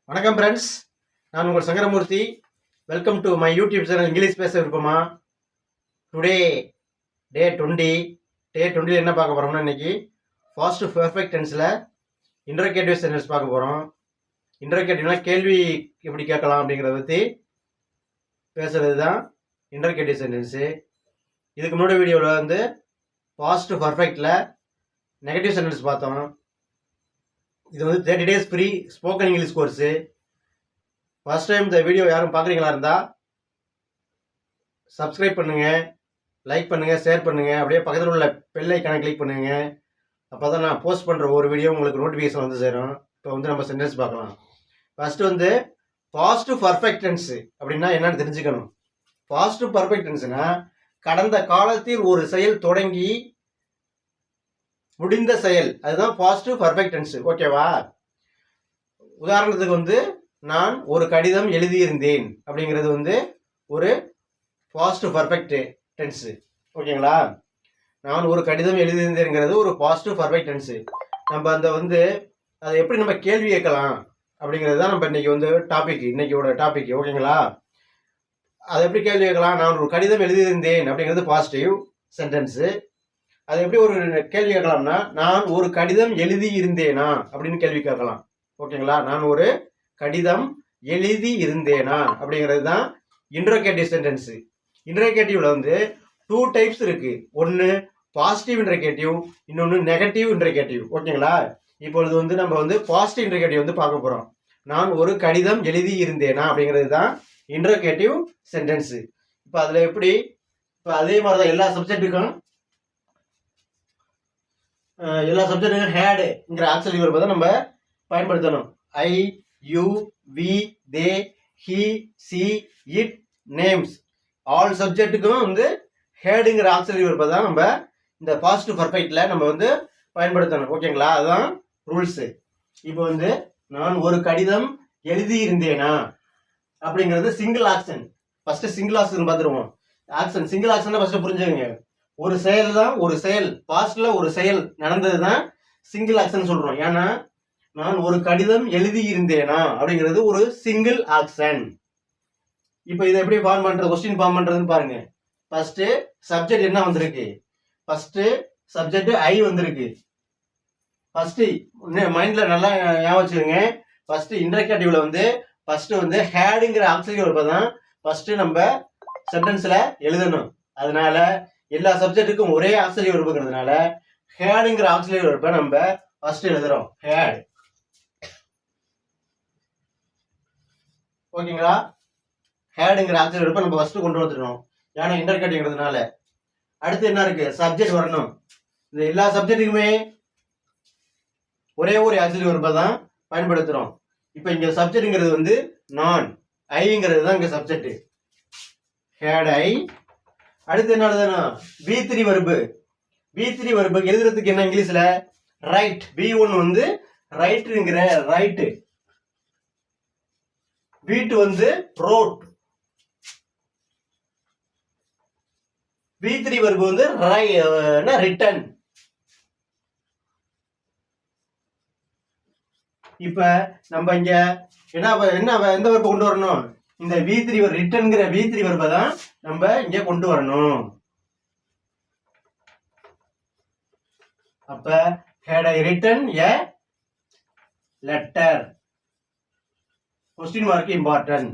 வணக்கம் ஃப்ரெண்ட்ஸ், நான் உங்கள் Sankaramurthy. Welcome to my YouTube channel English பேச விருப்பமா. டுடே டே 20 என்ன பார்க்க போகிறோம்னா, இன்னைக்கு ஃபாஸ்ட் பெர்ஃபெக்ட் டென்ஸில் இன்டர்கேட்டிவ் சென்டென்ஸ் பார்க்க போகிறோம். இன்டர்கேட்டிவ்னா கேள்வி எப்படி கேட்கலாம் அப்படிங்கிறத பற்றி பேசுகிறது தான் இன்டர்கேட்டிவ் சென்டென்ஸு. இதுக்கு முன்னாடி வீடியோவில் வந்து ஃபாஸ்ட் பர்ஃபெக்டில் நெகட்டிவ் சென்டென்ஸ் பார்த்தோம். இது வந்து 30 days free spoken English course. First time இந்த வீடியோ யாரும் பார்க்குறீங்களா இருந்தால் சப்ஸ்கிரைப் பண்ணுங்கள், லைக் பண்ணுங்கள், ஷேர் பண்ணுங்கள். அப்படியே பக்கத்தில் உள்ள பெல் ஐக்கானை கிளிக் பண்ணுங்கள். அப்போ தான் நான் போஸ்ட் பண்ணுற ஒரு வீடியோ உங்களுக்கு நோட்டிஃபிகேஷன் வந்து சேரும். இப்போ வந்து நம்ம சென்டென்ஸ் பார்க்கலாம். ஃபர்ஸ்ட் வந்து ஃபாஸ்ட் பர்ஃபெக்ட் டென்ஸு அப்படின்னா என்னன்னு தெரிஞ்சுக்கணும். ஃபாஸ்ட் பர்ஃபெக்ட் டென்ஸுனா கடந்த காலத்தில் ஒரு செயல் தொடங்கி முடிந்த செயல், அதுதான் ஃபாஸ்ட் பர்ஃபெக்ட் டென்ஸ். ஓகேவா? உதாரணத்துக்கு வந்து நான் ஒரு கடிதம் எழுதியிருந்தேன் அப்படிங்கிறது வந்து ஒரு ஃபாஸ்ட் பர்ஃபெக்ட் டென்ஸு. ஓகேங்களா? நான் ஒரு கடிதம் எழுதியிருந்தேங்கிறது ஒரு ஃபாஸ்ட் பர்ஃபெக்ட் டென்ஸு. நம்ம அந்த வந்து அதை எப்படி நம்ம கேள்வி கேட்கலாம் அப்படிங்கிறது தான் நம்ம இன்னைக்கு வந்து இன்னைக்கோட டாபிக். ஓகேங்களா? அதை எப்படி கேள்வி கேட்கலாம்? நான் ஒரு கடிதம் எழுதியிருந்தேன் அப்படிங்கிறது பாசிட்டிவ் சென்டென்ஸு. அது எப்படி ஒரு கேள்வி கேட்கலாம்னா, நான் ஒரு கடிதம் எழுதி இருந்தேனா அப்படின்னு கேள்வி கேட்கலாம். ஓகேங்களா? நான் ஒரு கடிதம் எழுதி இருந்தேனா அப்படிங்கிறது தான் இன்டர்கேட்டிவ் சென்டென்ஸு. இன்டர்கேட்டிவ்ல வந்து 2 டைப்ஸ் இருக்கு. ஒன்று பாசிட்டிவ் இன்டர்கேட்டிவ், இன்னொன்று நெகட்டிவ் இன்டர்கேட்டிவ். ஓகேங்களா? இப்பொழுது வந்து நம்ம வந்து பாசிட்டிவ் இன்டர்கேட்டிவ் வந்து பார்க்க போகிறோம். நான் ஒரு கடிதம் எழுதி இருந்தேனா அப்படிங்கிறது தான் இன்டர்கேட்டிவ் சென்டென்ஸு. இப்போ அதில் எப்படி, இப்போ அதே மாதிரி தான் எல்லா சப்ஜெக்ட்டுக்கும் ஹேடுங்கிற ஆக்சிலரி வெர்பை தான் நம்ம பயன்படுத்தணும். I, you, we, they, he, she, it, names all சப்ஜெக்ட்டுக்கும் வந்து ஹேடுங்கிற ஆக்சிலரி வெர்பை தான் நம்ம இந்த பாஸ்ட் பர்ஃபெக்ட்ல நம்ம வந்து பயன்படுத்தணும். ஓகேங்களா? அதுதான் ரூல்ஸு. இப்போ வந்து நான் ஒரு கடிதம் எழுதி இருந்தேனா அப்படிங்கிறது single action. First single action பார்த்துருவோம். ஆக்ஷன் சிங்கிள் ஆக்ஷன் ஃபர்ஸ்ட் புரிஞ்சுங்க. ஒரு செயல் தான், ஒரு செயல் பாஸ்ட்ல ஒரு செயல் நடந்தது தான் சிங்கிள் ஆக்ஷன் சொல்றோம். ஏன்னா நான் ஒரு கடிதம் எழுதி இருந்தேனா அப்படிங்கிறது ஒரு சிங்கிள் ஆக்ஷன். இப்போ இதை எப்படி ஃபார்ம் பண்றது, கொஸ்டின் ஃபார்ம் பண்றதுன்னு பாருங்க. ஃபர்ஸ்ட் சப்ஜெக்ட் என்ன வந்திருக்கு? ஃபர்ஸ்ட் சப்ஜெக்ட் ஐ வந்திருக்கு. ஃபர்ஸ்ட் மைண்ட்ல நல்லா ஞாபகம் வச்சுக்கோங்க. ஃபர்ஸ்ட் இன்டர்கேட்டிவ்ல வந்து ஃபர்ஸ்ட் வந்து ஹேடுங்கிற ஆக்சிலரி வெர்பை தான் ஃபர்ஸ்ட் நம்ம சென்டென்ஸ்ல எழுதணும். அதனால எல்லா சப்ஜெக்ட்டுக்கும் ஒரே ஆக்சிலரி வெர்புங்கிறதுனால ஹேடுங்கிற ஆக்சிலரி வெர்பை நம்ம ஃபர்ஸ்ட் எழுதுறோம். ஹேட். ஓகேங்களா? ஹேடுங்கிற ஆக்சிலரி வெர்பை நம்ம ஃபர்ஸ்ட் கொண்டு வந்துடணும். ஏன்னா இன்டர்கேட்டிவ்ங்கிறதுனால. அடுத்து என்ன இருக்கு? சப்ஜெக்ட் வரணும். இந்த எல்லா சப்ஜெக்ட்டுக்குமே ஒரே ஒரு ஆக்சிலரி வெர்பை தான் பயன்படுத்துறோம். இப்போ இங்க சப்ஜெக்ட்ங்கிறது வந்து நான், ஐங்கிறது தான் இங்க சப்ஜெக்ட். Had I. அடுத்து என்ன எழுதணும்? V3 verb. V3 வெர்பு எழுதுறதுக்கு என்ன இங்கிலீஷ்ல? ரைட். V1 வந்து ரைட்ங்கிற ரைட். V2 வந்து ரோட். V3 வெர்பு வந்து ரிட்டன். இப்ப நம்ம இங்க எந்த வெர்பை கொண்டு வரணும்? இந்த V3 ரிட்டன்ங்கிற V3 வெர்பை தான் நம்ம இங்க கொண்டு வரணும். அப்ப had I written a letter? question mark important.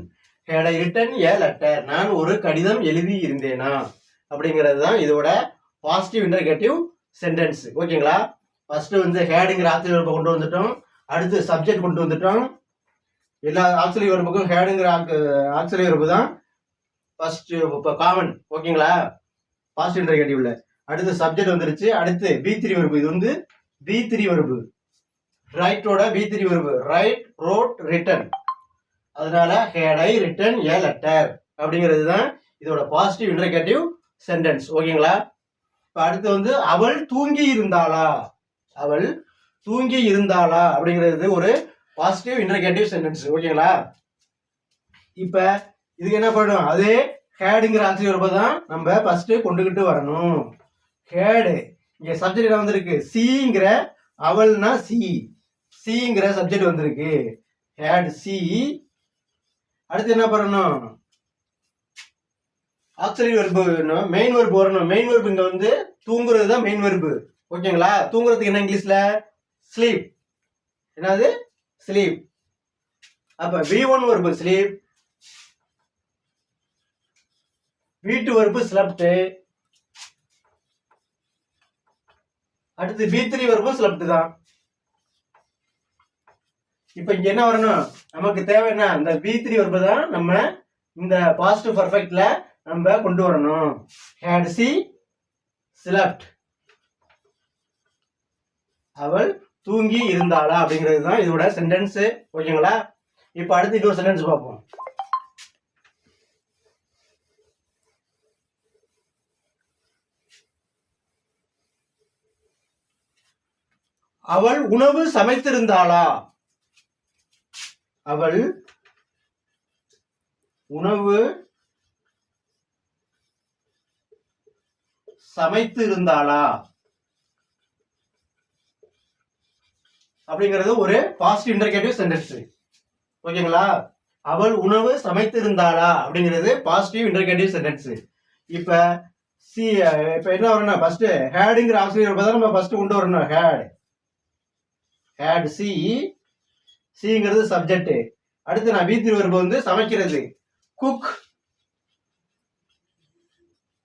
had I written a letter? நான் ஒரு கடிதம் எழுதி இருந்தேனா அப்படிங்கிறது தான் இதோட பாசிட்டிவ் இன்டர்கேட்டிவ் சென்டென்ஸ். ஓகேங்களா? ஃபர்ஸ்ட் வந்து ஹேடுங்கிற ஆக்சிலரி வெர்பை கொண்டு வந்துட்டோம். அடுத்து சப்ஜெக்ட் கொண்டு வந்துட்டோம். எல்லா ஆக்சிலரி வெர்புக்கும் ஹேடுங்கிற ஆக்சிலரி வெர்பு தான் ஃபர்ஸ்ட் காமன். ஓகேங்களா? பாசிட்டிவ் இன்டர்கேட்டிவ்ல அடுத்து சப்ஜெக்ட் வந்துருச்சு. அடுத்து V3 வெர்பு. இது வந்து V3 வெர்பு, ரைட்டோட V3 verb. Write, rode, written. அதனால had I written a letter அப்படிங்கிறது தான் இதோட பாசிட்டிவ் இன்டர்கேட்டிவ் சென்டென்ஸ். ஓகேங்களா? இப்போ அடுத்து வந்து அவள் தூங்கி இருந்தாளா. அவள் தூங்கி இருந்தாளா அப்படிங்கிறது ஒரு பாசிட்டிவ் இன்டர்கேட்டிவ் சென்டென்ஸ். ஓகேங்களா? இப்ப இதுக்கு என்ன பண்ணணும்? அதே ஹேடுங்கிற ஆக்சிலரி வெர்பை தான் நம்ம ஃபர்ஸ்ட் கொண்டுகிட்டு வரணும். ஹேடு இங்க சப்ஜெக்ட் என்ன வந்திருக்கு? சிங்கிற அவள்னா சிங்கிற சப்ஜெக்ட் வந்திருக்கு. had see. அடுத்து என்ன பண்ணணும், ஆக்சிலரி வெர்பு வேணும், மெயின் வெர்பு வரணும். மெயின் வெர்பு இங்க வந்து தூங்குறது தான் மெயின் வெர்பு. ஓகேங்களா? தூங்குறதுக்கு என்ன இங்கிலீஷ்ல ஸ்லீப். என்னது ஸ்லீப். அப்ப V1 verb sleep, V2 verb slept, அடுத்து V3 வெர்பு ஸ்லெப்ட் தான். இப்ப இங்க என்ன வரணும், நமக்கு தேவை என்ன, இந்த V3 வெர்பு தான் நம்ம இந்த பாசிட்டிவ் பர்ஃபெக்ட்ல நம்ம கொண்டு வரணும். had she slept, அவள் தூங்கி இருந்தாளா அப்படிங்கிறது தான் இதோட சென்டென்ஸ். ஓகேங்களா? இப்ப அடுத்து இன்னொரு சென்டென்ஸ் பார்ப்போம். அவள் உணவு சமைத்திருந்தாளா, அவள் உணவு சமைத்து இருந்தாளா அப்படிங்கிறது ஒரு பாசிட்டிவ் இன்டர்கேட்டிவ் சென்டென்ஸ். ஓகேங்களா? அவள் உணவு சமைத்து இருந்தாளா அப்படிங்கிறது பாசிட்டிவ் இன்டர்கேட்டிவ் சென்டென்ஸ். இப்ப சி இப்ப என்ன வரணும், ஃபர்ஸ்ட் ஹேடுங்கிற ஆக்சிலரி வெர்பை நம்ம ஃபர்ஸ்ட் கொண்டு வரணும். had see, சீங்கிறது சப்ஜெக்ட். அடுத்து நான் V3 வெர்பு வந்து சமைக்கிறது, குக்,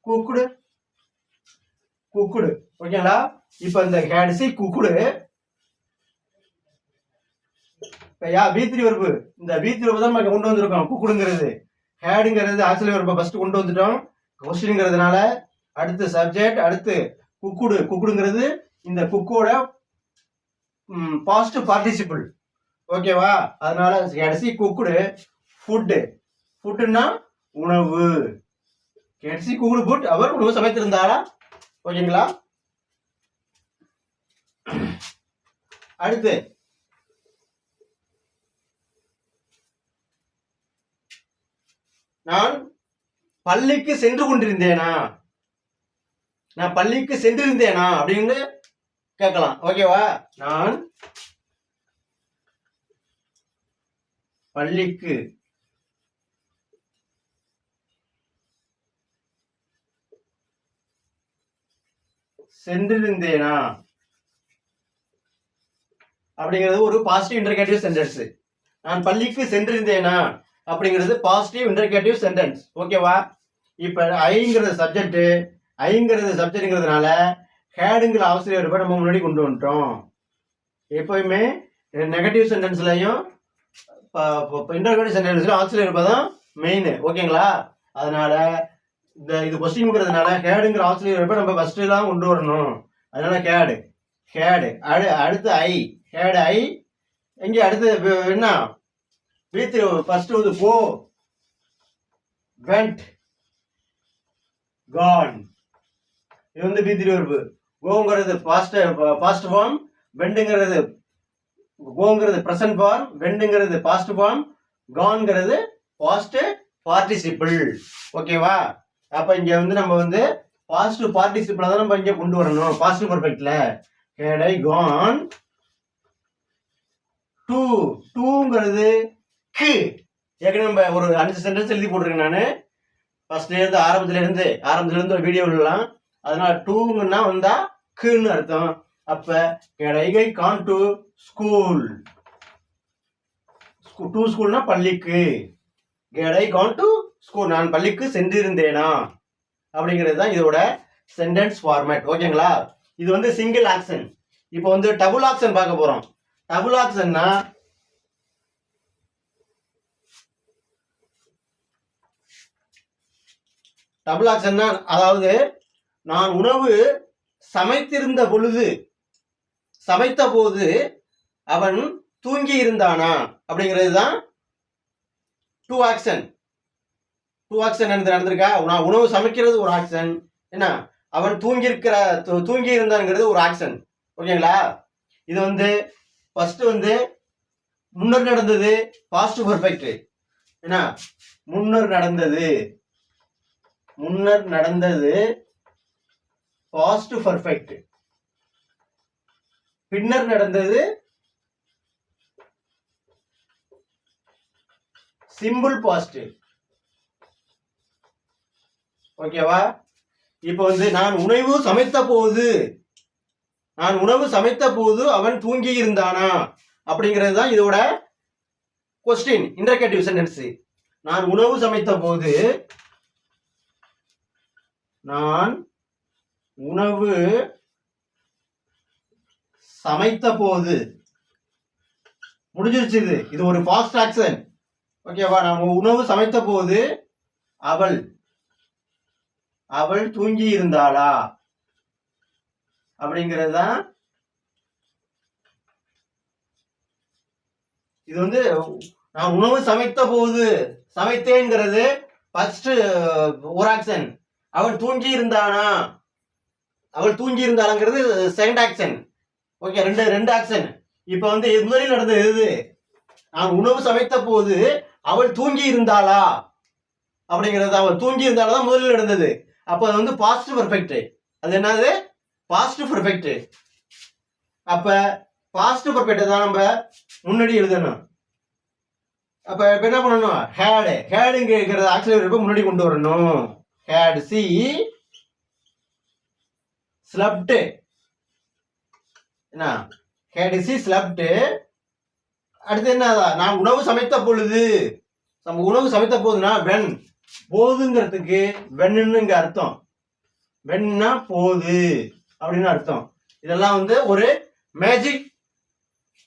குக்குடு, குக்குடு. ஓகேங்களா? இப்ப இந்த had see cooked, V3 verb, இந்த V3 வெர்பு தான் நம்ம கொண்டு வந்திருக்கோம். குக்குடுங்கிறது, ஹேடுங்கிறது ஆக்சிலரி வெர்பை ஃபர்ஸ்ட் கொண்டு வந்துட்டோம் கொஸ்டின்ங்கிறதுனால. அடுத்து சப்ஜெக்ட், அடுத்து குக்குடு, குக்குடுங்கிறது இந்த குக்கோட பாசிட்டிவ் பார்ட்டிசிபிள். ஓகேவா? அதனால கடைசி குக்குடு, ஃபுட், ஃபுட்னா உணவு, கடைசி குக்குடு ஃபுட், அவர் உணவு சமைத்திருந்தாளா. ஓகேங்களா? அடுத்து நான் பள்ளிக்கு சென்று கொண்டிருந்தேனா, நான் பள்ளிக்கு சென்றிருந்தேனா அப்படின்னு கேட்கலாம். ஓகேவா? நான் பள்ளிக்கு சென்றிருந்தேனா அப்படிங்கிறது ஒரு பாசிட்டிவ் இன்டர்கேட்டிவ் சென்டென்ஸ். நான் பள்ளிக்கு சென்றிருந்தேனா அப்படிங்கிறது பாசிட்டிவ் இன்டர்கேட்டிவ் சென்டென்ஸ். ஓகேவா? இப்ப ஐங்கிறது சப்ஜெக்ட், ஐங்கிறது சப்ஜெக்ட்ங்கிறதுனால ஹேடுங்கிற ஆசிரியர் வெர்பை நம்ம முன்னாடி கொண்டு வந்துட்டோம். எப்பயுமே நெகட்டிவ் சென்டென்ஸ்லயும் இன்டர்கேட்டிவ் சென்டென்ஸ்லயும் ஆசிரியர் வெர்பை தான் மெயின். ஓகேங்களா? அதனால இந்த இது கொஸ்டின்ங்கிறதுனால ஹேடுங்கிற ஆசிரியர் வெர்பை நம்ம ஃபர்ஸ்ட் தான் கொண்டு வரணும். அதனால ஹேடு, ஹேடு, அடுத்து ஐ, ஹேடு ஐ. இங்க அடுத்து என்ன, V3 ஃபர்ஸ்ட் வந்து கோ, வெண்ட், கான். இது வந்து V3 வெர்பு. கோங்கிறது பாஸ்ட் ஃபார்ம், வெண்டுங்கிறது கோங்கிறது பிரசன்ட் ஃபார்ம், வெண்டுங்கிறது பாஸ்ட் ஃபார்ம், கான்ங்கிறது பாஸ்ட் பார்ட்டிசிபிள். ஓகேவா? அப்ப இங்க வந்து நம்ம வந்து பாஸ்ட் பார்ட்டிசிபிள தான் நம்ம இங்க கொண்டு வரணும். பாஸ்ட் பர்ஃபெக்ட்ல had I gone to, டூங்கிறது க்கு. ஏற்கனவே நம்ம ஒரு 5 சென்டென்ஸ் எழுதி போட்டிருக்கேன் நானு, ஃபர்ஸ்ட்ல இருந்து ஆரம்பத்துல இருந்து ஒரு வீடியோ விடலாம். அதனால டூங்கன்னா வந்தா க்குன்னு அர்த்தம். அப்ப had I gone to school, to ஸ்கூல்னா பள்ளிக்கு, had I gone to school, நான் பள்ளிக்கு சென்றிருந்தேனா அப்படிங்கிறது தான் இதோட சென்டென்ஸ் ஃபார்மேட். ஓகேங்களா? இது வந்து சிங்கிள் ஆக்ஷன். இப்போ வந்து டபுள் ஆக்ஷன் பார்க்க போறோம். டபுள் ஆக்ஷன்னா அதாவது நான் உணவு சமைத்திருந்த பொழுது, சமைத்த போது அவன் தூங்கி இருந்தானா அப்படிங்கிறது தான் டூ ஆக்ஷன். டூ ஆக்ஷன் நடந்திருக்கா? நான் உணவு சமைக்கிறது ஒரு ஆக்ஷன், என்ன அவன் தூங்கி இருந்தாங்கிறது ஒரு ஆக்ஷன். ஓகேங்களா? இது வந்து ஃபர்ஸ்ட் வந்து முன்னர் நடந்தது பாஸ்ட் பர்ஃபெக்ட், என்ன முன்னர் நடந்தது பாஸ்ட் பர்ஃபெக்ட், பின்னர் நடந்தது சிம்பிள் பாஸ்ட். ஓகேவா? இப்போ வந்து நான் உணவு சமைத்த போது அவன் தூங்கி இருந்தானா அப்படிங்கிறது தான் இதோட கொஸ்டின், இன்டர்கேட்டிவ் சென்டென்ஸ். நான் உணவு சமைத்த போது முடிஞ்சிருச்சு. இது ஒரு பாஸ்ட் ஆக்ஷன். ஓகேவா? நான் உணவு சமைத்த போது அவள் தூங்கி இருந்தாளா அப்படிங்கிறது தான் இது. வந்து நான் உணவு சமைத்தேங்கிறது ஃபர்ஸ்ட் ஒரு ஆக்ஷன். அவள் தூங்கி இருந்தாளாங்கிறது செகண்ட் ஆக்ஷன். ஓகே, ரெண்டு ஆக்ஷன். இப்ப வந்து முதலில் நடந்தது எது? நான் உணவு சமைத்த போது அவள் தூங்கி இருந்தாளா அப்படிங்கிறது. அவள் தூங்கி இருந்தாளா தான் முதலில் நடந்தது. அப்ப அது வந்து பாஸ்ட் பெர்ஃபெக்ட். அது என்னது? Past perfect. அப்ப பாஸ்ட் பெர்ஃபெக்ட் தான் நம்ம முன்னாடி எழுதணும். அப்ப என்ன பண்ணணும்? ஹேடுங்கிறது ஆக்சிலரி முன்னாடி கொண்டு வரணும். Had she slept. என்ன? Had she slept. அடுத்து என்ன? நான் உணவு சமைத்த பொழுது. நம்ம உணவு சமைத்த போதுனா வென், போதுங்கிறதுக்கு வென்னுங்க அர்த்தம். வென்னா போது அப்படின்னு அர்த்தம். இதெல்லாம் வந்து ஒரு மேஜிக்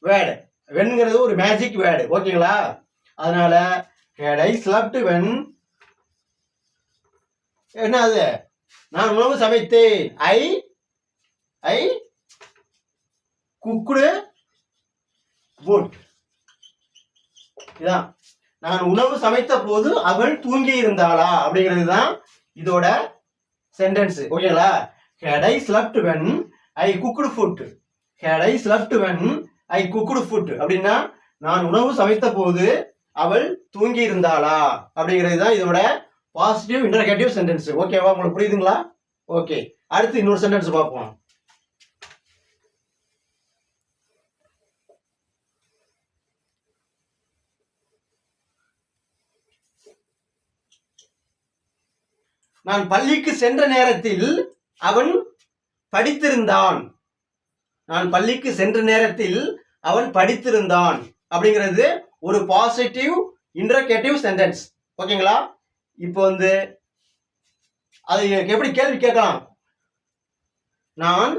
வேர்டு. வென்ங்கிறது ஒரு மேஜிக் வேர்டு. ஓகேங்களா? அதனால had I slept when, என்ன அது? நான் உணவு சமைத்தேன். I cooked food. இதான் நான் உணவு சமைத்த போது அவள் தூங்கி இருந்தாளா அப்படிங்கிறது தான் இதோட சென்டென்ஸ். ஓகேங்களா? had I slept when I cooked food. had I slept when I cooked food அப்படின்னா நான் உணவு சமைத்த போது அவள் தூங்கி இருந்தாளா அப்படிங்கிறது தான் இதோட பாசிட்டிவ் இன்டர்கேட்டிவ் சென்டென்ஸ். ஓகேவா? உங்களுக்கு புரியுதுங்களா? ஓகே, அடுத்து இன்னொரு சென்டென்ஸ் பார்ப்போம். நான் பள்ளிக்கு சென்ற நேரத்தில் அவன் படித்திருந்தான். நான் பள்ளிக்கு சென்ற நேரத்தில் அவன் படித்திருந்தான் அப்படிங்கிறது ஒரு பாசிட்டிவ் இன்டர்கேட்டிவ் சென்டென்ஸ். ஓகேங்களா? இப்போ வந்து அது எப்படி கேள்வி கேட்கலாம்? நான்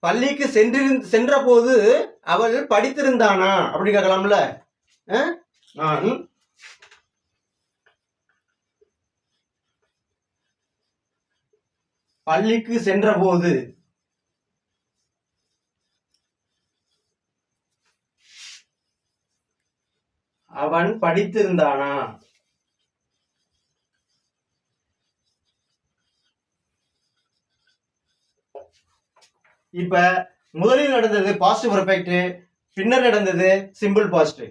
பள்ளிக்கு சென்ற போது அவள் படித்திருந்தானா அப்படி கேட்கலாம்ல. நான் பள்ளிக்கு சென்ற போது அவன் படித்திருந்தானா? இப்ப முதலில் நடந்தது பாஸ்ட் பெர்ஃபெக்ட், பின்னர் நடந்தது சிம்பிள் பாஸ்ட்.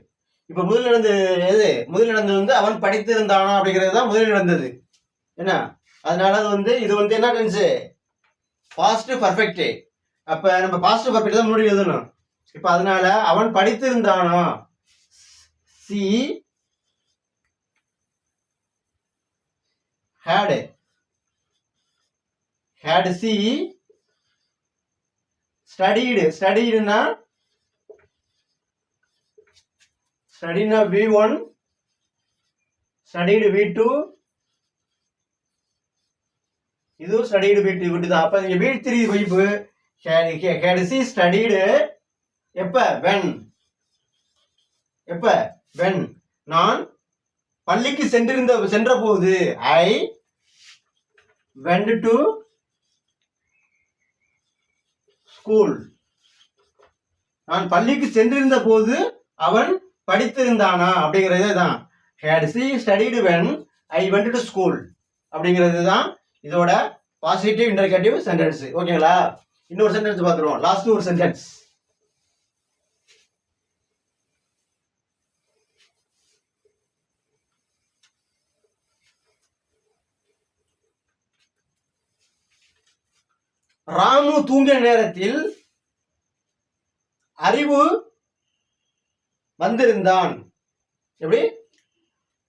இப்ப முதலில் நடந்தது எது? முதலில் நடந்தது வந்து அவன் படித்திருந்தானா அப்படிங்கிறது தான் முதலில் நடந்தது. என்ன? அதனால அது வந்து இது வந்து என்ன டென்ஸ்? Past perfect. அப்ப நம்ம பாஸ்ட் பெர்ஃபெக்ட் தான் முன்னாடி எழுதணும். இப்ப அதனால அவன் படித்திருந்தானா, சி had she studiedனா V1, studied V2, இது studied V2 தான். அப்ப இங்க V3 வைப்பு had she studied எப்ப? when நான் பள்ளிக்கு சென்ற போது I went to school. நான் பள்ளிக்கு சென்றிருந்த போது அவன் படித்திருந்தானா அப்படிங்கிறதே தான் had she studied when I went to school அப்படிங்கிறது தான் இதோட பாசிட்டிவ் இன்டர்கேட்டிவ் சென்டென்ஸ். ஓகேங்களா? இன்னொரு சென்டென்ஸ் பார்த்துருவோம். லாஸ்ட் ஒரு சென்டென்ஸ். ராமு தூங்கிய நேரத்தில் அறிவு வந்திருந்தான். எப்படி?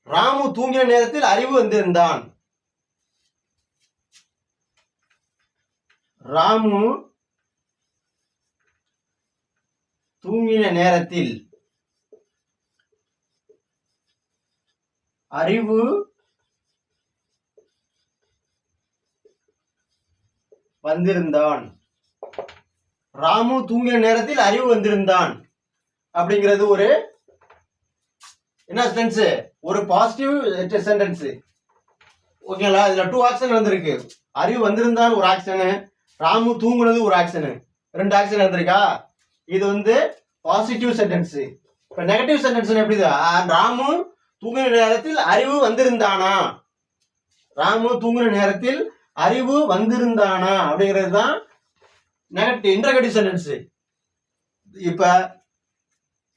ராமு தூங்கின நேரத்தில் அறிவு வந்திருந்தான். ராமு தூங்கின நேரத்தில் அறிவு வந்திருந்தான். ராமு தூங்கின நேரத்தில் அறிவு வந்திருந்தான் அப்படிங்கிறது ஒரு என்ன சென்டென்ஸ்? ஒரு பாசிட்டிவ் சென்டென்ஸ். ஓகேங்களா? இதுல 2 ஆக்ஷன் வந்திருக்கு. அறிவு வந்திருந்தான் ஒரு ஆக்ஷனு, ராமு தூங்குனது ஒரு ஆக்ஷனு, 2 ஆக்ஷன் வந்திருக்கா? இது வந்து பாசிட்டிவ் சென்டென்ஸ். இப்ப நெகட்டிவ் சென்டென்ஸ் எப்படி? ராமு தூங்கின நேரத்தில் அறிவு வந்திருந்தானா, ராமு தூங்கின நேரத்தில் அறிவு வந்திருந்தானா அப்படிங்கிறது தான் நெகட்டிவ் இன்டர்கேட்டிவ் சென்டென்ஸ். இப்ப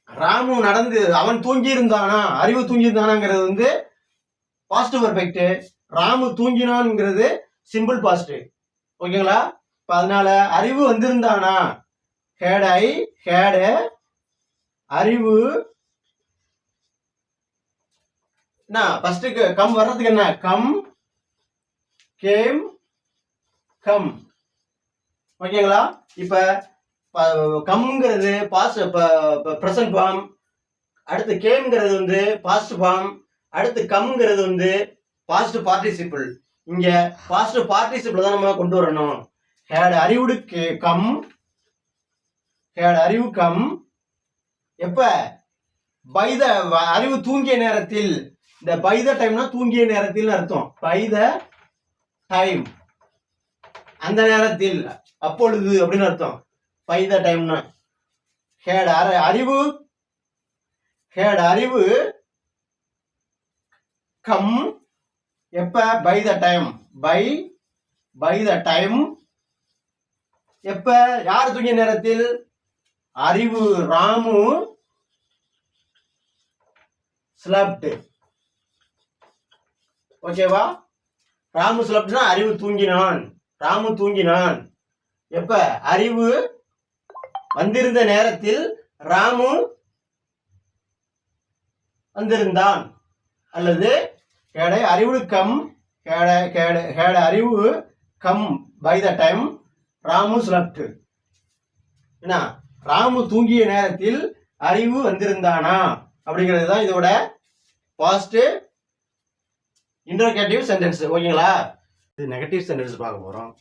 ராமு நடந்து அவன் தூங்கி இருந்தானா, அறிவு தூங்கி இருந்தானாங்கிறது வந்து பாசிட்டிவ் பர்ஃபெக்ட். ராமு தூங்கினான்ங்கிறது சிம்பிள் பாசிட்டிவ். ஓகேங்களா? இப்ப அதனால அறிவு வந்திருந்தானா, ஹேட் ஐ ஹேட் அறிவு என்ன ஃபர்ஸ்ட் கம் வர்றதுக்கு என்ன? Come game come. ஓகேங்களா? இப்ப கம்ங்கிறது பாஸ்ட் பிரசன்ட் ஃபார்ம், அடுத்து கேம்ங்கிறது வந்து பாஸ்ட் ஃபார்ம், அடுத்து கம்ங்கிறது வந்து பாஸ்ட் பார்ட்டிசிபிள். இங்க பாஸ்ட் பார்ட்டிசிபிள் தான் நம்ம கொண்டு வரணும். Had அறிவுடு come, had Arivu come எப்ப? பை த அறிவு தூங்கிய நேரத்தில். இந்த பை த டைம்னா தூங்கிய நேரத்தில் அர்த்தம். பை த டைம் அந்த நேரத்தில், அப்பொழுது அப்படின்னு அர்த்தம். பை த டைம்னா ஹேட் அறிவு, ஹேட் அறிவு கம் எப்ப? By the time. By the time எப்ப? யார் தூங்கிய நேரத்தில்? அறிவு ராமு ஸ்லப்ட். ஓகேவா? ராமு ஸ்லப்ட்னா அறிவு தூங்கினான், ராமு தூங்கினான். எப்ப? அறிவு வந்திருந்த நேரத்தில் ராமு வந்திருந்தான். அல்லது Arivu come, Arivu come by the time Ramu slept. என்ன? ராமு தூங்கிய நேரத்தில் அறிவு வந்திருந்தானா அப்படிங்கிறது தான் இதோட பாஸ்ட் இன்டர்கேட்டிவ் சென்டென்ஸ். ஓகேங்களா? இது நெகட்டிவ் சென்டென்ஸ் பார்க்க போறோம்.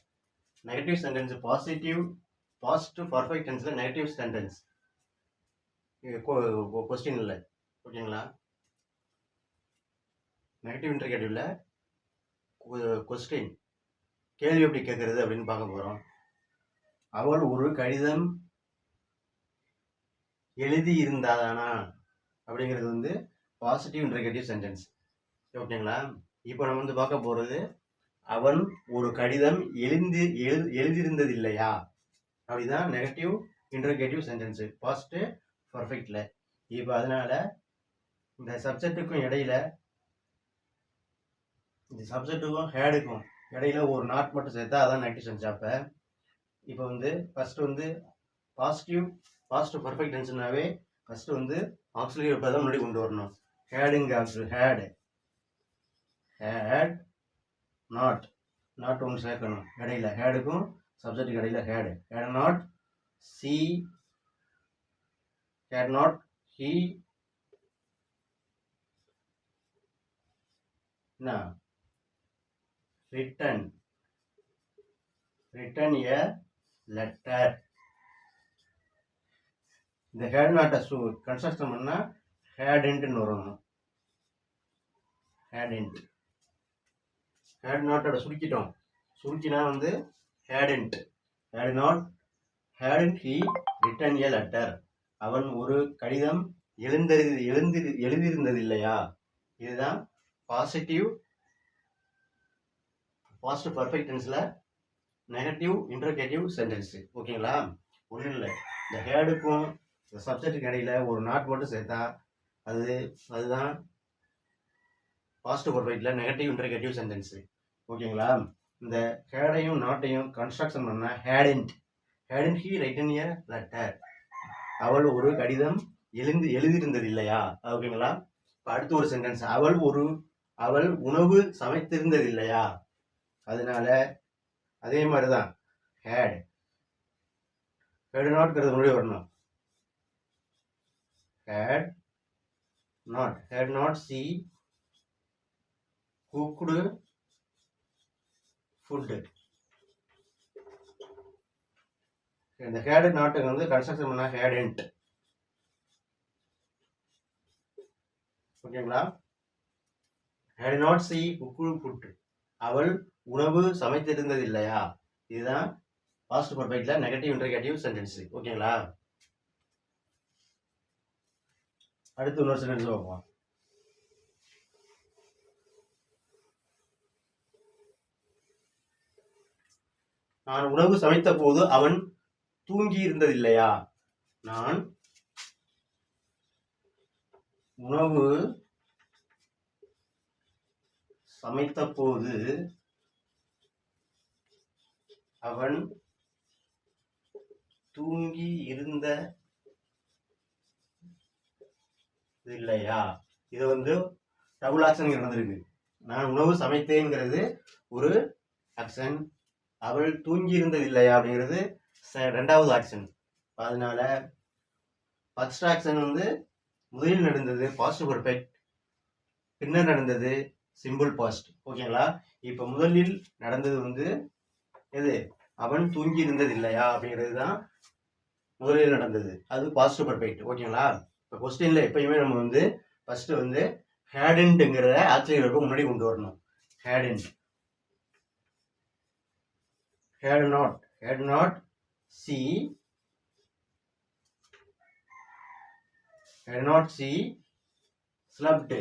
Negative sentence positive past perfect டென்ஸ்ல நெகட்டிவ் சென்டென்ஸ் கொஸ்டின் இல்லை. ஓகேங்களா? நெகட்டிவ் இன்டர்கேட்டிவ்ல கொஸ்டின் கேள்வி எப்படி கேட்கறது அப்படின்னு பார்க்க போறோம். அவள் ஒரு கடிதம் எழுதி இருந்தாதானா அப்படிங்கிறது வந்து பாசிட்டிவ் இன்டர்கேட்டிவ் சென்டென்ஸ். ஓகேங்களா? இப்போ நம்ம வந்து பார்க்க போறது அவன் ஒரு கடிதம் எழுதியிருந்தது இல்லையா, அப்படிதான் நெகட்டிவ் இன்டர்கேட்டிவ் சென்டென்ஸ் பாஸ்ட் பர்ஃபெக்ட்ல. இப்போ அதனால இந்த சப்ஜெக்டுக்கும் இடையில, இந்த சப்ஜெக்டுக்கும் ஹேடுக்கும் இடையில ஒரு நாட் மட்டும் சேர்த்தா அதான் நெகட்டிவ் சென்டென்ஸ். அப்ப இப்போ வந்து ஃபர்ஸ்ட் வந்து பாஸ்ட் பர்ஃபெக்ட் டென்ஸ்னாவே ஃபர்ஸ்ட் வந்து ஆக்சிலரி வெர்ப் தான் முன்னாடி கொண்டு வரணும். ஹேடுங்க ஹேட் நாட் ஒன்று சேர்க்கணும் இடையில. ஹேடுக்கும் சப்ஜெக்டுக்கு இடையில had not she, had not he written a letter. இந்த ஹேட் நாட்டை கன்ஸ்ட்ரக்ஷன் பண்ணா ஹேடன்ட்னு வரணும். ஹேட் நாட்டோட சுருக்கினா வந்து hadn't. Hadn't he written a letter. அவன் ஒரு கடிதம் எழுதியிருந்தது இல்லையா. இதுதான் பாசிட்டிவ் பாஸ்ட் பர்ஃபெக்ட் டென்ஸ்ல நெகட்டிவ் இன்டர்கேட்டிவ் சென்டென்ஸ். ஓகேங்களா? ஒன்றும் இல்லை, இந்த ஹேடுக்கும் இந்த சப்ஜெக்டுக்கு இடையில ஒரு நாட் மட்டும் சேர்த்தா அதுதான் பாஸ்ட் பர்ஃபெக்ட்ல நெகட்டிவ் இன்டர்கேட்டிவ் சென்டென்ஸ். ஓகேங்களா? இந்த ஹேடையும் நாட்டையும் கன்ஸ்ட்ரக்ஷன் பண்ண hadn't he written a letter. அவள் ஒரு கடிதம் எழுதியிருந்தது இல்லையா. ஓகேங்களா? அடுத்து ஒரு சென்டென்ஸ், அவள் உணவு சமைத்திருந்தது இல்லையா, அதனால அதே மாதிரிதான் ஹேட் நாட்ங்கிறது முன்னாடி வரணும். had not she cooked food. இந்த had not வந்து கன்ஸ்ட்ரக்ஷன் பண்ணா hadn't. ஓகேங்களா? had not she cooked food, அவள் உணவு சமைத்திருந்தது இல்லையா, இதுதான் பாஸ்ட் பர்ஃபெக்ட்ல நெகட்டிவ் இன்டர்கேட்டிவ் சென்டென்ஸ். ஓகேங்களா? அடுத்து இன்னொரு சென்டென்ஸ் பார்ப்போம். நான் உணவு சமைத்த போது அவன் தூங்கி இருந்ததில்லையா, நான் உணவு சமைத்த போது அவன் தூங்கி இருந்த இல்லையா, இது வந்து டபுள் ஆக்ஷன் நடந்திருக்கு. நான் உணவு சமைத்தேங்கிறது ஒரு ஆக்ஷன், அவள் தூங்கி இருந்தது இல்லையா அப்படிங்கிறது ரெண்டாவது ஆக்ஷன். அதனால ஃபர்ஸ்ட் ஆக்ஷன் வந்து முதலில் நடந்தது பாஸ்ட் பர்ஃபெக்ட், பின்னர் நடந்தது சிம்பிள் பாஸ்ட். ஓகேங்களா? இப்ப முதலில் நடந்தது வந்து எது, அவன் தூங்கி இருந்தது இல்லையா அப்படிங்கிறது தான் முதலில் நடந்தது, அது பாஸ்ட் பர்ஃபெக்ட். ஓகேங்களா? இப்போ கொஸ்டின்ல எப்பயுமே நம்ம வந்து ஃபர்ஸ்ட் வந்து ஹேடன்ட்ங்கிற ஆக்சிலரி முன்னாடி கொண்டு வரணும். Hadn't, had not she slept,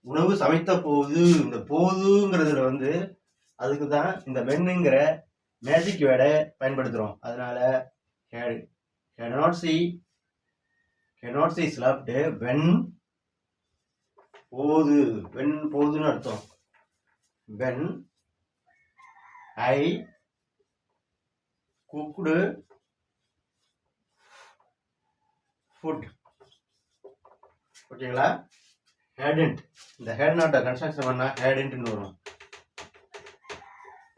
உணவு சமைத்த போது, இந்த போதுங்கிறதுல வந்து அதுக்கு தான் இந்த மென்னுங்கிற மேஜிக் வேர்டை பயன்படுத்துறோம். அதனால had not she slept when போதுன்னு அர்த்தம். when I cooked food. ஓகேங்களா? hadn't, இந்த had not கன்ஸ்ட்ரக்ஷன் பண்ணா hadn't ன்னு வரும்.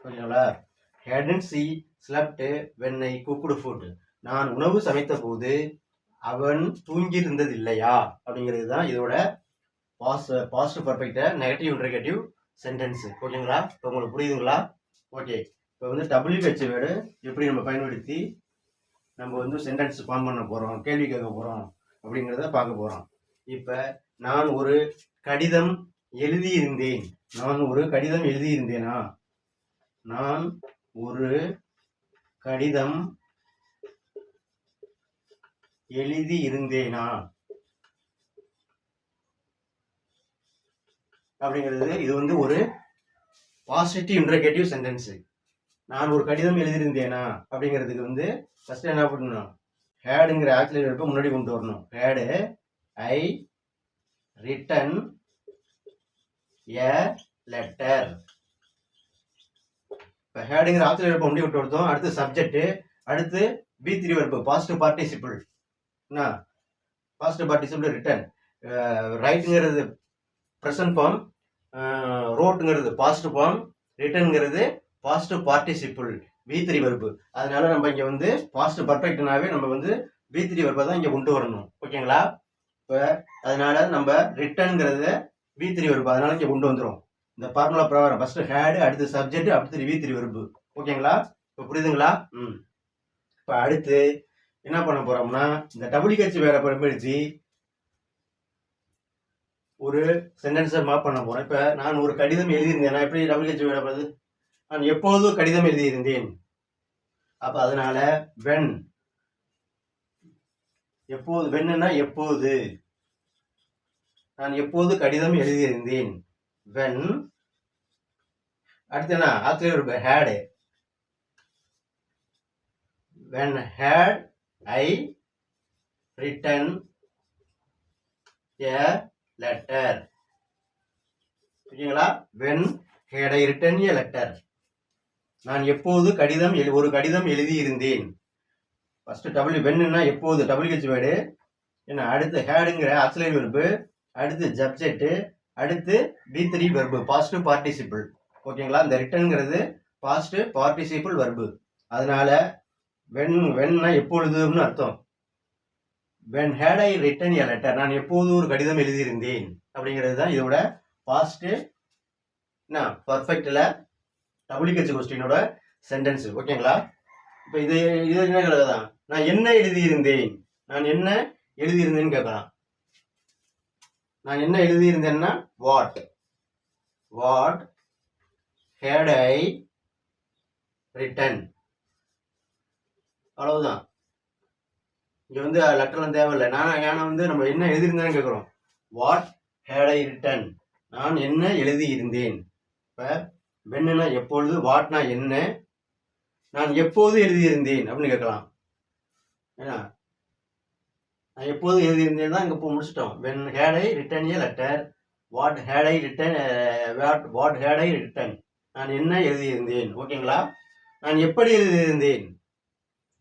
ஓகேங்களா? hadn't she slept when I cooked food, நான் உணவு சமைத்த போது அவன் தூங்கி இருந்தது இல்லையா அப்படிங்கிறது தான் இதோட past perfect negative interrogative sentence. ஓகேங்களா? இப்போ உங்களுக்கு புரியுதுங்களா? ஓகே. இப்போ வந்து WH வேர்டு எப்படி நம்ம பயன்படுத்தி நம்ம வந்து சென்டென்ஸ் ஃபார்ம் பண்ண போறோம், கேள்வி கேட்க போறோம் அப்படிங்கிறத பார்க்க போறோம். இப்போ நான் ஒரு கடிதம் எழுதியிருந்தேன், நான் ஒரு கடிதம் எழுதியிருந்தேனா, நான் ஒரு கடிதம் எழுதியிருந்தேனா அப்படிங்கிறது இது வந்து ஒரு பாசிட்டிவ் இன்டர்கேட்டிவ் சென்டென்ஸ். நான் ஒரு கடிதம் எழுதியிருந்தேனா அப்படிங்கிறதுக்கு வந்து ஃபர்ஸ்ட் என்ன பண்ணணும், ஹேடுங்கிற ஆக்சிலரி வெர்பை முன்னாடி கொண்டு வரணும். Had I written a letter. இப்போ ஹேடுங்கிற ஆக்சிலரி வெர்பை முன்னாடி விட்டு கொடுத்தோம். அடுத்து சப்ஜெக்ட், அடுத்து B3 வெர்பு பாஸ்ட் பார்ட்டிசிபிள். என்ன பாஸ்ட் பார்ட்டிசிபிள் ரிட்டன், ரைட்ங்கிறது ப்ரெசன்ட் ஃபார்ம், ரோட்ங்கிறது பாஸ்ட் ஃபார்ம், ரிட்டன்ங்கிறது பாஸ்ட் பார்ட்டிசிபிள் V3 வெர்பு. அதனால நம்ம இங்க வந்து பாஸ்ட் பர்ஃபெக்ட்னாவே நம்ம வந்து V3 வெர்பை தான் இங்க கொண்டு வரணும். ஓகேங்களா? இப்போ அதனால நம்ம ரிட்டன்ங்கிறத V3 வெர்பு அதனால இங்க கொண்டு வந்துடும். இந்த ஃபார்முலா பிரகாரம் ஃபர்ஸ்ட் ஹேடு, அடுத்து சப்ஜெக்ட், அடுத்து V3 வெர்பு. ஓகேங்களா? இப்போ புரியுதுங்களா? இப்போ அடுத்து என்ன பண்ண போறோம்னா இந்த WH வேற பயன்படுத்தி ஒரு சென்டென்ஸை மாப் பண்ண போறேன். இப்ப நான் ஒரு கடிதம் எழுதியிருந்தேன், நான் எப்படி WH வேற வருது, நான் எப்போது கடிதம் எழுதியிருந்தேன். அப்ப அதனால when, எப்போது, வென்னா எப்போது, நான் எப்போது கடிதம் எழுதியிருந்தேன். when, அடுத்து என்ன auxiliary verb had, when had I written a letter. ஓகேங்களா? when had I written a letter, நான் எப்போது ஒரு கடிதம் எழுதி இருந்தேன். ஃபர்ஸ்ட் டபிள்யூ வென்னுன்னா எப்போது WH வேர்டு என்ன, அடுத்து ஹேடுங்கிற ஆக்சிலரி வெர்பு, அடுத்து சப்ஜெக்ட், அடுத்து B3 வெர்பு பாசிட்டிவ் பார்ட்டிசிபிள். ஓகேங்களா, இந்த ரிட்டன்ங்கிறது பாசிட்டிவ் பார்ட்டிசிபிள் வெர்பு. அதனால வென்னா எப்பொழுதுன்னு அர்த்தம். when had I written a letter, நான் எப்போது ஒரு கடிதம் எழுதியிருந்தேன் அப்படிங்கிறது தான் இதோட பாஸ்ட் பர்ஃபெக்ட்ல WH கொஸ்டினோட சென்டென்ஸ். ஓகேங்களா, இப்போ இது என்ன கேட்கலாம், நான் என்ன எழுதியிருந்தேன், நான் என்ன எழுதியிருந்தேன்னு கேட்கலாம். நான் என்ன எழுதியிருந்தேன்னா வாட் had I written, அவ்வளவுதான். இங்க வந்து லெட்டர்லாம் தேவையில்லை. ஏன்னா வந்து நம்ம என்ன எழுதியிருந்தேன்னு கேட்குறோம். வாட் had I written, நான் என்ன எழுதியிருந்தேன். இப்போ வென்னுனா எப்பொழுது, வாட்னா என்ன, நான் எப்போது எழுதியிருந்தேன் அப்படின்னு கேட்கலாம். ஏன்னா நான் எப்போது எழுதியிருந்தேன் தான் இங்கே இப்போ முடிச்சிட்டோம். when had I written a letter, what had I written, what had I written, நான் என்ன எழுதியிருந்தேன். ஓகேங்களா, நான் எப்படி எழுதியிருந்தேன்,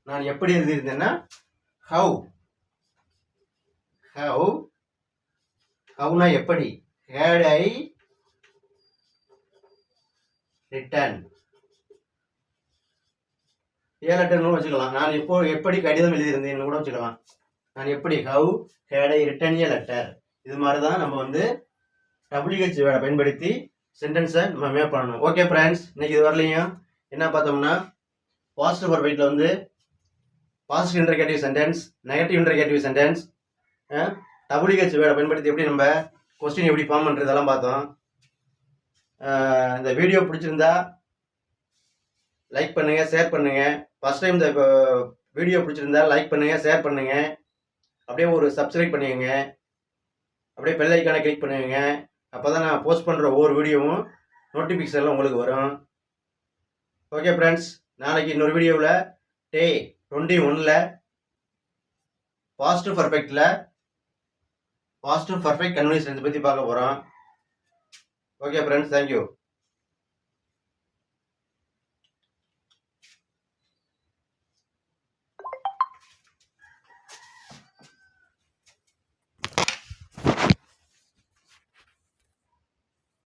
நான் எப்படி எழுதியிருந்தேன்னா ஹவுனா எப்படி, had I written ஏ லெட்டர்னு வச்சுக்கலாம். நான் எப்படி கடிதம் எழுதியிருந்தேன்னு கூட வச்சுக்கலாம். நான் எப்படி how had I written a letter. இது மாதிரி தான் நம்ம வந்து WH வேர்டை பயன்படுத்தி சென்டென்ஸை நம்ம மேப் பண்ணணும். ஓகே ஃப்ரெண்ட்ஸ், இன்னைக்கு இது வரலையும் என்ன பார்த்தோம்னா பாசிட்டிவ் பர்ஃபெக்ட்ல வந்து positive interrogative sentence, negative interrogative sentence, WH வேர்டை பயன்படுத்தி எப்படி நம்ம கொஸ்டின் எப்படி ஃபார்ம் பண்ணுறதெல்லாம் பார்த்தோம். இந்த வீடியோ பிடிச்சிருந்தா லைக் பண்ணுங்கள், ஷேர் பண்ணுங்கள். ஃபர்ஸ்ட் டைம் இந்த வீடியோ பிடிச்சிருந்தா லைக் பண்ணுங்கள், ஷேர் பண்ணுங்கள். அப்படியே ஒரு சப்ஸ்கிரைப் பண்ணிக்கோங்க. அப்படியே பெல் ஐக்கானை கிளிக் பண்ணுங்க. அப்போ தான் நான் போஸ்ட் பண்ணுற ஒவ்வொரு வீடியோவும் நோட்டிஃபிகேஷனில் உங்களுக்கு வரும். ஓகே ஃப்ரெண்ட்ஸ், நாளைக்கு இன்னொரு வீடியோவில் டே 21ல் பாசிட்டிவ் பர்ஃபெக்ட் கன்வர்சேஷன் பற்றி பார்க்க போகிறோம். Okay friends, thank you.